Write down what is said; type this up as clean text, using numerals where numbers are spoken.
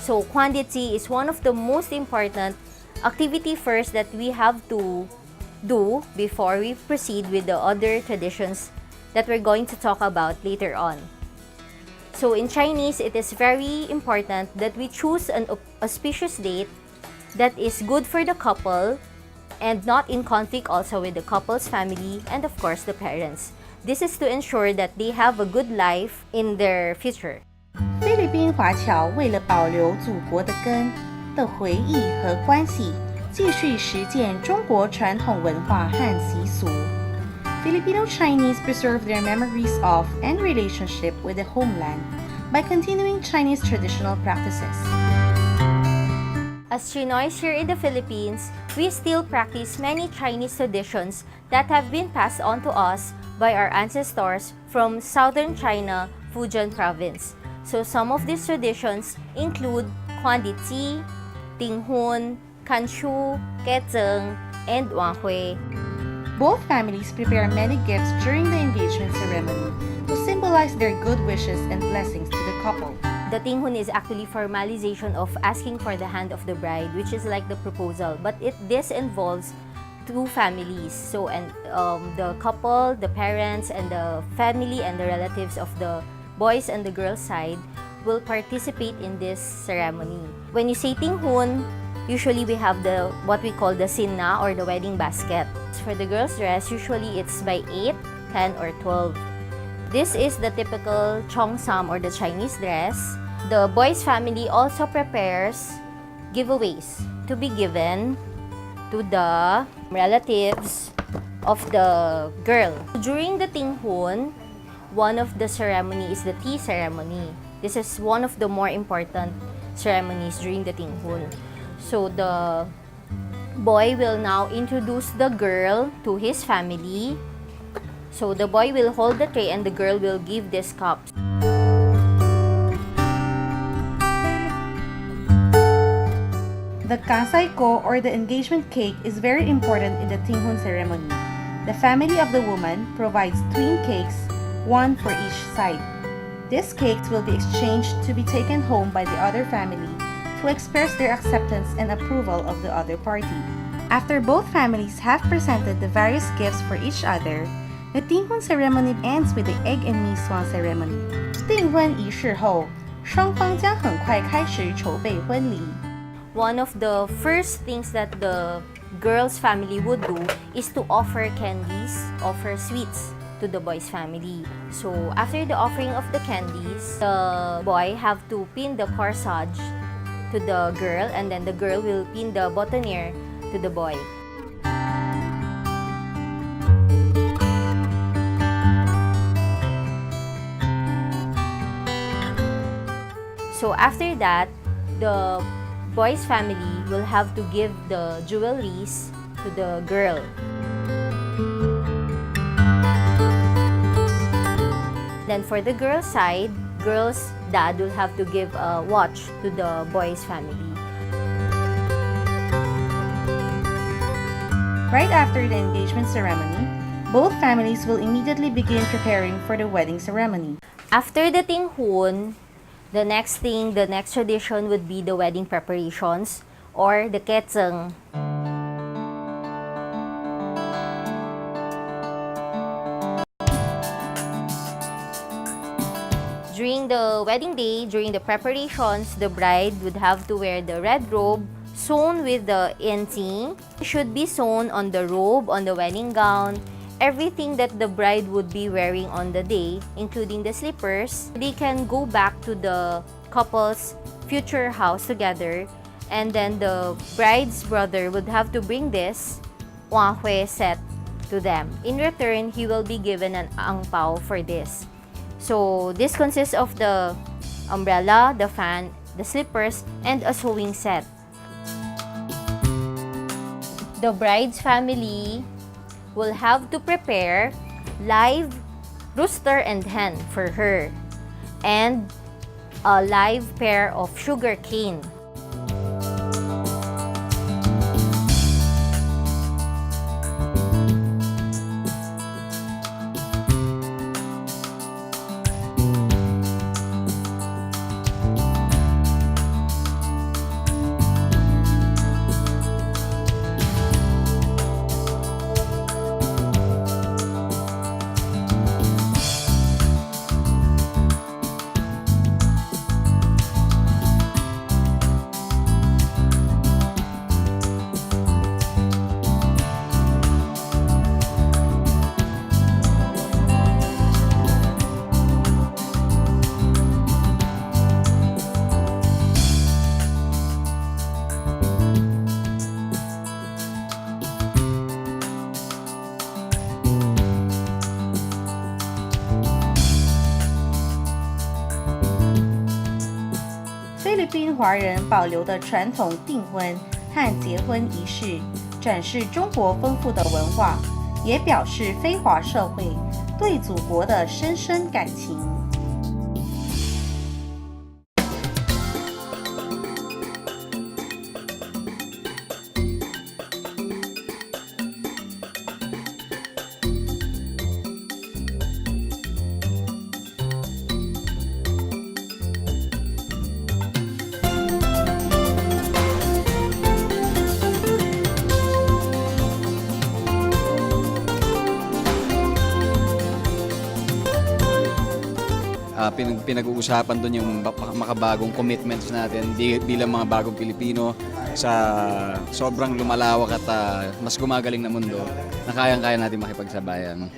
So quantity is one of the most important activity first that we have to do before we proceed with the other traditions that we're going to talk about later on. So in Chinese, it is very important that we choose an auspicious date that is good for the couple and not in conflict also with the couple's family and of course the parents. This is to ensure that they have a good life in their future. 菲律宾华侨为了保留祖国的根的回忆和关系，继续实践中国传统文化和习俗。Filipino Chinese preserve their memories of and relationship with the homeland by continuing Chinese traditional practices. As CHInoy here in the Philippines, we still practice many Chinese traditions that have been passed on to us by our ancestors from southern China, Fujian province. So some of these traditions include Quanditi, Tinghun, Kanshu, Kecheng, and Wanghui. Both families prepare many gifts during the engagement ceremony to symbolize their good wishes and blessings to the couple. The Tinghun is actually formalization of asking for the hand of the bride, which is like the proposal, but this involves two families. So the couple, the parents, and the family and the relatives of the boys and the girls side will participate in this ceremony. When you say Tinghun, usually we have what we call the sinna or the wedding basket. For the girls' dress, usually it's by 8, 10, or 12. This is the typical cheongsam or the Chinese dress. The boys' family also prepares giveaways to be given to the relatives of the girl. During the Tinghun, one of the ceremony is the tea ceremony. This is one of the more important ceremonies during the Tinghun. So the boy will now introduce the girl to his family. So the boy will hold the tray and the girl will give these cups. The kasai ko or the engagement cake is very important in the Tinghun ceremony. The family of the woman provides twin cakes, one for each side. These cakes will be exchanged to be taken home by the other family to express their acceptance and approval of the other party. After both families have presented the various gifts for each other, the Tinghun ceremony ends with the egg and meat swan ceremony. 订婚仪式后，双方将很快开始筹备婚礼。One of the first things that the girl's family would do is to offer candies, offer sweets to the boy's family. So after the offering of the candies, the boy have to pin the corsage to the girl and then the girl will pin the boutonniere to the boy. So after that, the boy's family will have to give the jewelries to the girl. Then for the girl's side, girl's dad will have to give a watch to the boy's family. Right after the engagement ceremony, both families will immediately begin preparing for the wedding ceremony. After the Tinghun, the next tradition would be the wedding preparations or the Kecheng. During the wedding day, during the preparations, the bride would have to wear the red robe sewn with the inting. It should be sewn on the robe, on the wedding gown, everything that the bride would be wearing on the day, including the slippers. They can go back to the couple's future house together, and then the bride's brother would have to bring this wanghui set to them. In return, he will be given an ang pao for this. So this consists of the umbrella, the fan, the slippers, and a sewing set. The bride's family will have to prepare live rooster and hen for her and a live pair of sugar cane. 华人保留的传统订婚和结婚仪式，展示中国丰富的文化，也表示非华社会对祖国的深深感情。Pinag-uusapan doon yung makabagong commitments natin bilang mga bagong Pilipino sa sobrang lumalawak at mas gumagaling na mundo na kayang-kaya natin makipagsabayan.